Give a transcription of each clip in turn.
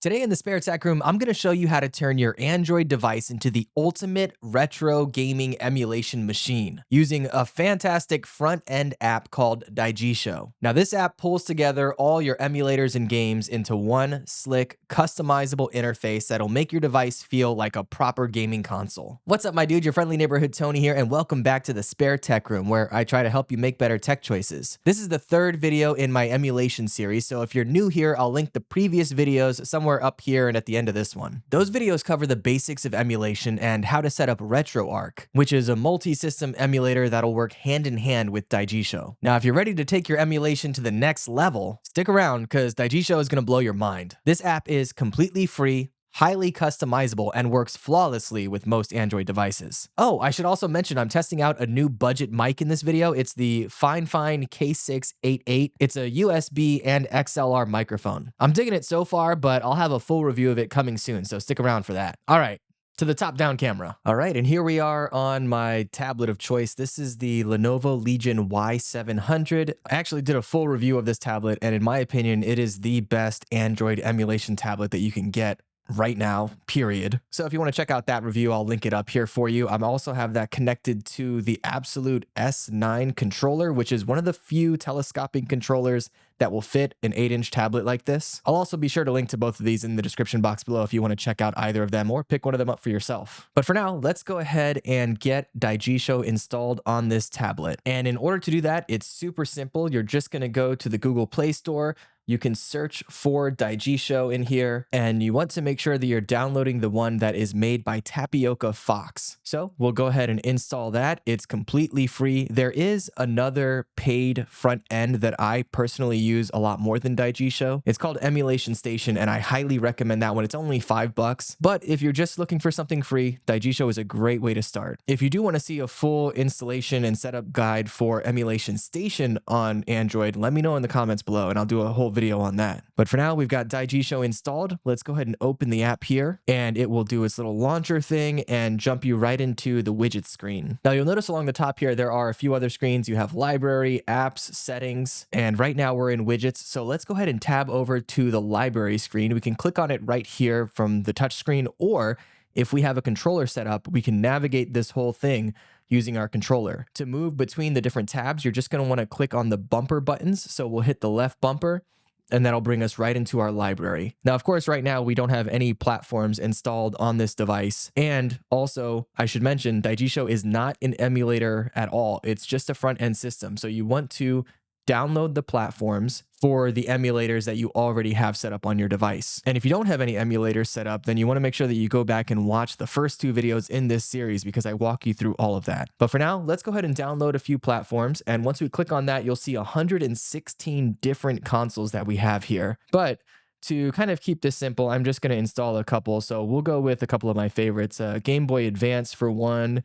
Today in the Spare Tech Room, I'm going to show you how to turn your Android device into the ultimate retro gaming emulation machine using a fantastic front-end app called Daijisho. Now, this app pulls together all your emulators and games into one slick, customizable interface that'll make your device feel like a proper gaming console. What's up, my dude? Your friendly neighborhood Tony here, and welcome back to the Spare Tech Room, where I try to help you make better tech choices. This is the third video in my emulation series, so if you're new here, I'll link the previous videos somewhere up here and at the end of this one. Those videos cover the basics of emulation and how to set up RetroArch, which is a multi-system emulator that'll work hand in hand with Daijisho. Now, if you're ready to take your emulation to the next level, stick around because Daijisho is going to blow your mind. This app is completely free, highly customizable, and works flawlessly with most Android devices. Oh, I should also mention I'm testing out a new budget mic in this video. It's the Finefine K688. It's a USB and XLR microphone. I'm digging it so far, but I'll have a full review of it coming soon, so stick around for that. All right. To the top-down camera. All right, and here we are on my tablet of choice. This is the Lenovo Legion Y700. I actually did a full review of this tablet, and in my opinion, it is the best Android emulation tablet that you can get right now, period. So if you want to check out that review, I'll link it up here for you. I also have that connected to the Absolute S9 controller, which is one of the few telescoping controllers that will fit an 8-inch tablet like this. I'll also be sure to link to both of these in the description box below if you want to check out either of them or pick one of them up for yourself. But for now, let's go ahead and get Daijisho installed on this tablet. And in order to do that, it's super simple. You're just going to go to the Google Play Store. You can search for Daijisho in here, and you want to make sure that you're downloading the one that is made by Tapioca Fox. So we'll go ahead and install that. It's completely free. There is another paid front end that I personally use a lot more than Daijisho. It's called Emulation Station, and I highly recommend that one. It's only $5, but if you're just looking for something free, Daijisho is a great way to start. If you do want to see a full installation and setup guide for Emulation Station on Android, let me know in the comments below, and I'll do a whole video on that. But for now, we've got Daijisho installed. Let's go ahead and open the app here, and it will do its little launcher thing and jump you right into the widget screen. Now, you'll notice along the top here, there are a few other screens. You have library, apps, settings, and right now we're in widgets. So let's go ahead and tab over to the library screen. We can click on it right here from the touch screen, or if we have a controller set up, we can navigate this whole thing using our controller. To move between the different tabs, you're just going to want to click on the bumper buttons. So we'll hit the left bumper, and that'll bring us right into our library. Now, of course, right now we don't have any platforms installed on this device. And also, I should mention, Daijisho is not an emulator at all. It's just a front-end system. So you want to download the platforms for the emulators that you already have set up on your device. And if you don't have any emulators set up, then you want to make sure that you go back and watch the first two videos in this series because I walk you through all of that. But for now, let's go ahead and download a few platforms. And once we click on that, you'll see 116 different consoles that we have here. But to kind of keep this simple, I'm just going to install a couple. So we'll go with a couple of my favorites. Game Boy Advance for one.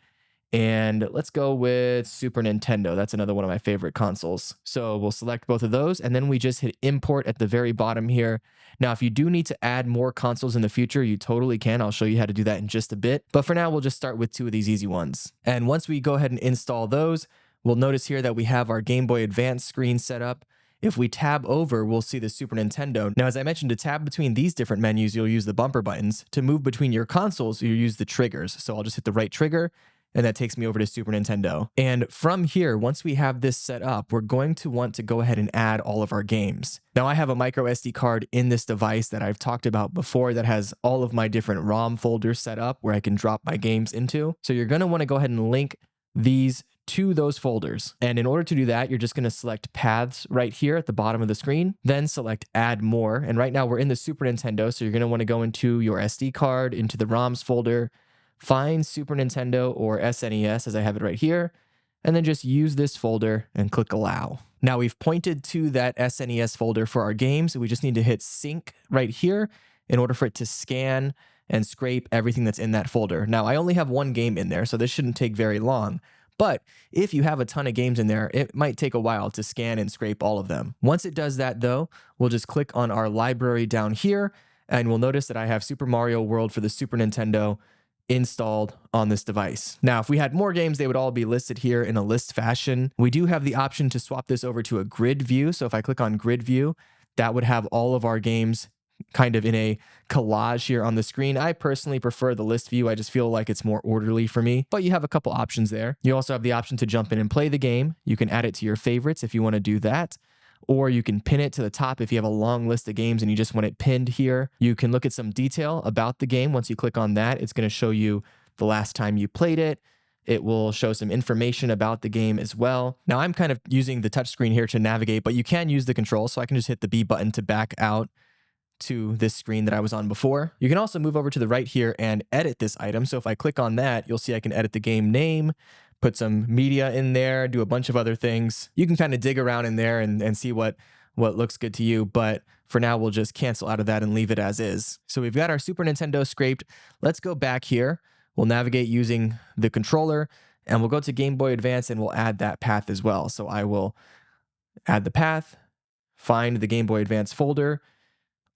And let's go with Super Nintendo. That's another one of my favorite consoles. So we'll select both of those, and then we just hit import at the very bottom here. Now, if you do need to add more consoles in the future, you totally can. I'll show you how to do that in just a bit. But for now, we'll just start with two of these easy ones. And once we go ahead and install those, we'll notice here that we have our Game Boy Advance screen set up. If we tab over, we'll see the Super Nintendo. Now, as I mentioned, to tab between these different menus, you'll use the bumper buttons. To move between your consoles, you use the triggers. So I'll just hit the right trigger, and that takes me over to Super Nintendo. And from here, once we have this set up, we're going to want to go ahead and add all of our games. Now, I have a micro SD card in this device that I've talked about before that has all of my different ROM folders set up where I can drop my games into. So you're going to want to go ahead and link these to those folders. And in order to do that, you're just going to select paths right here at the bottom of the screen, then select add more. And right now we're in the Super Nintendo. So you're going to want to go into your SD card, into the ROMs folder, find Super Nintendo or SNES as I have it right here, and then just use this folder and click allow. Now we've pointed to that SNES folder for our games. So we just need to hit sync right here in order for it to scan and scrape everything that's in that folder. Now I only have one game in there, so this shouldn't take very long. But if you have a ton of games in there, it might take a while to scan and scrape all of them. Once it does that though, we'll just click on our library down here, and we'll notice that I have Super Mario World for the Super Nintendo installed on this device. Now, if we had more games, they would all be listed here in a list fashion. We do have the option to swap this over to a grid view. So if I click on grid view, that would have all of our games kind of in a collage here on the screen. I personally prefer the list view. I just feel like it's more orderly for me, but you have a couple options there. You also have the option to jump in and play the game. You can add it to your favorites if you want to do that, or you can pin it to the top if you have a long list of games and you just want it pinned here. You can look at some detail about the game. Once you click on that, it's going to show you the last time you played it. It will show some information about the game as well. Now I'm kind of using the touchscreen here to navigate, but you can use the control. So I can just hit the B button to back out to this screen that I was on before. You can also move over to the right here and edit this item. So if I click on that, you'll see I can edit the game name, put some media in there, do a bunch of other things. You can kind of dig around in there and see what looks good to you. But for now, we'll just cancel out of that and leave it as is. So we've got our Super Nintendo scraped. Let's go back here. We'll navigate using the controller, and we'll go to Game Boy Advance, and we'll add that path as well. So I will add the path, find the Game Boy Advance folder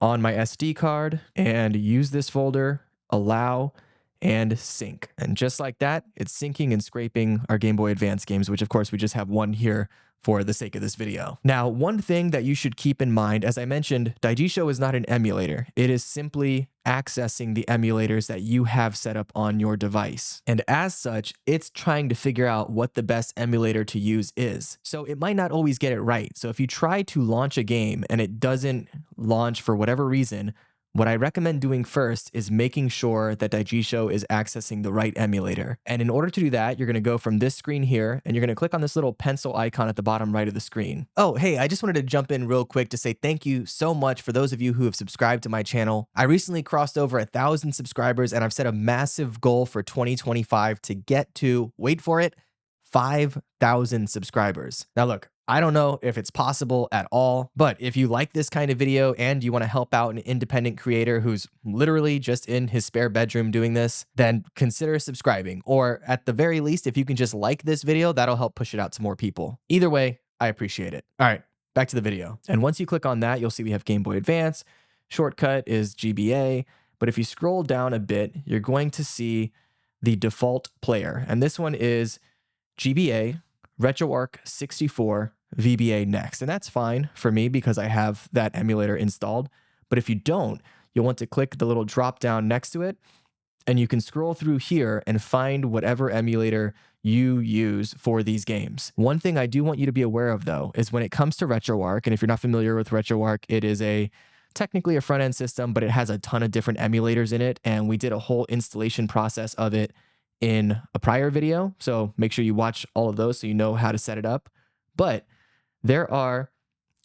on my SD card, and use this folder, allow, and sync. And just like that, it's syncing and scraping our Game Boy Advance games, which of course we just have one here for the sake of this video. Now, one thing that you should keep in mind, as I mentioned, Daijisho is not an emulator. It is simply accessing the emulators that you have set up on your device. And as such, it's trying to figure out what the best emulator to use is. So it might not always get it right. So if you try to launch a game and it doesn't launch for whatever reason, what I recommend doing first is making sure that Daijisho is accessing the right emulator. And in order to do that, you're going to go from this screen here, and you're going to click on this little pencil icon at the bottom right of the screen. Oh, hey, I just wanted to jump in real quick to say thank you so much for those of you who have subscribed to my channel. I recently crossed over 1,000 subscribers, and I've set a massive goal for 2025 to get to, wait for it, 5,000 subscribers. Now look, I don't know if it's possible at all, but if you like this kind of video and you want to help out an independent creator who's literally just in his spare bedroom doing this, then consider subscribing. Or at the very least, if you can just like this video, that'll help push it out to more people. Either way, I appreciate it. All right, back to the video. And once you click on that, you'll see we have Game Boy Advance. Shortcut is GBA. But if you scroll down a bit, you're going to see the default player. And this one is GBA, RetroArch 64, VBA Next. And that's fine for me because I have that emulator installed. But if you don't, you'll want to click the little drop down next to it, and you can scroll through here and find whatever emulator you use for these games. One thing I do want you to be aware of, though, is when it comes to RetroArch, and if you're not familiar with RetroArch, it is technically a front-end system, but it has a ton of different emulators in it, and we did a whole installation process of it in a prior video. So make sure you watch all of those so you know how to set it up. But there are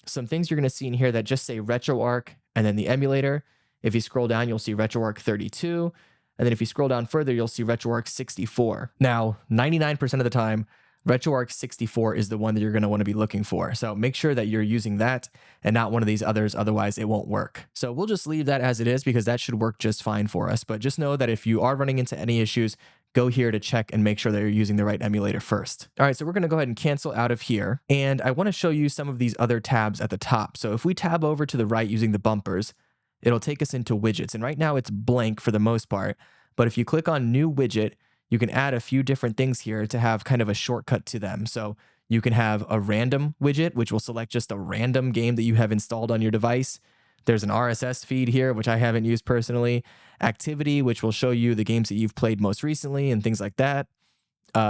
some things you're going to see in here that just say RetroArch and then the emulator. If you scroll down, you'll see RetroArch 32. And then if you scroll down further, you'll see RetroArch 64. Now, 99% of the time, RetroArch 64 is the one that you're going to want to be looking for. So make sure that you're using that and not one of these others, otherwise it won't work. So we'll just leave that as it is because that should work just fine for us. But just know that if you are running into any issues, go here to check and make sure that you're using the right emulator first. All right, so we're going to go ahead and cancel out of here. And I want to show you some of these other tabs at the top. So if we tab over to the right using the bumpers, it'll take us into widgets. And right now it's blank for the most part. But if you click on new widget, you can add a few different things here to have kind of a shortcut to them. So you can have a random widget, which will select just a random game that you have installed on your device. There's an RSS feed here, which I haven't used personally. Activity, which will show you the games that you've played most recently and things like that.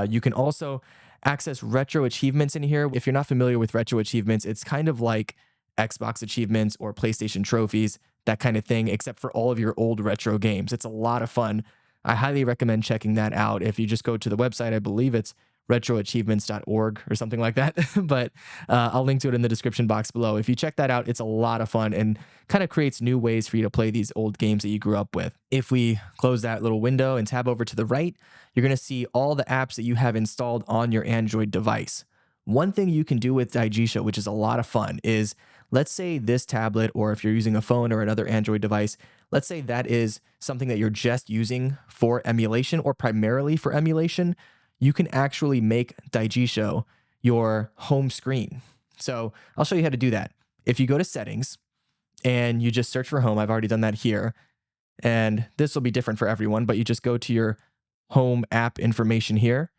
You can also access retro achievements in here. If you're not familiar with retro achievements, it's kind of like Xbox achievements or PlayStation trophies, that kind of thing, except for all of your old retro games. It's a lot of fun. I highly recommend checking that out. If you just go to the website, I believe it's retroachievements.org or something like that. But I'll link to it in the description box below. If you check that out, it's a lot of fun and kind of creates new ways for you to play these old games that you grew up with. If we close that little window and tab over to the right, you're going to see all the apps that you have installed on your Android device. One thing you can do with Daijisho, which is a lot of fun, is let's say this tablet, or if you're using a phone or another Android device, let's say that is something that you're just using for emulation or primarily for emulation. You can actually make Daijisho your home screen. So I'll show you how to do that. If you go to settings and you just search for home, I've already done that here. And this will be different for everyone, but you just go to your home app information here,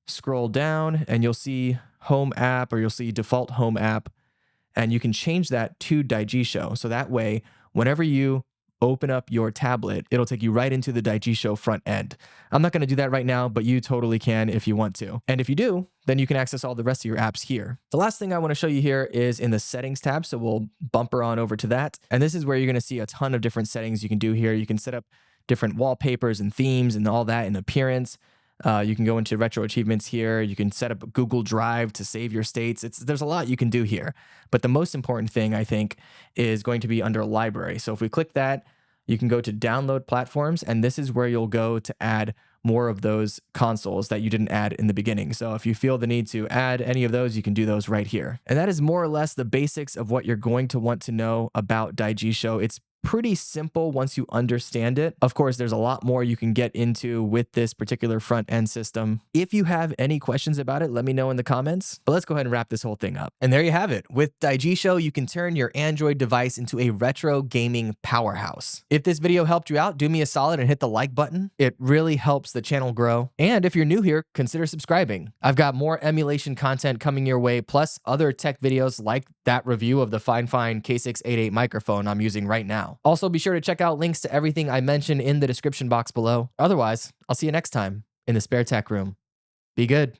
scroll down, and you'll see home app, or you'll see default home app. And you can change that to Daijisho. So that way, whenever you open up your tablet, it'll take you right into the Daijisho front end. I'm not going to do that right now, but you totally can if you want to. And if you do, then you can access all the rest of your apps here. The last thing I want to show you here is in the settings tab. So we'll bumper on over to that. And this is where you're going to see a ton of different settings you can do here. You can set up different wallpapers and themes and all that in appearance. You can go into retro achievements here. You can set up Google Drive to save your states. There's a lot you can do here. But the most important thing, I think, is going to be under library. So if we click that, you can go to download platforms, and this is where you'll go to add more of those consoles that you didn't add in the beginning. So if you feel the need to add any of those, you can do those right here. And that is more or less the basics of what you're going to want to know about Daijisho. It's pretty simple once you understand it. Of course, there's a lot more you can get into with this particular front end system. If you have any questions about it, let me know in the comments. But let's go ahead and wrap this whole thing up. And there you have it. With Daijisho, you can turn your Android device into a retro gaming powerhouse. If this video helped you out, do me a solid and hit the like button. It really helps the channel grow. And if you're new here, consider subscribing. I've got more emulation content coming your way, plus other tech videos like that review of the Fine K688 microphone I'm using right now. Also, be sure to check out links to everything I mentioned in the description box below. Otherwise, I'll see you next time in the spare tech room. Be good.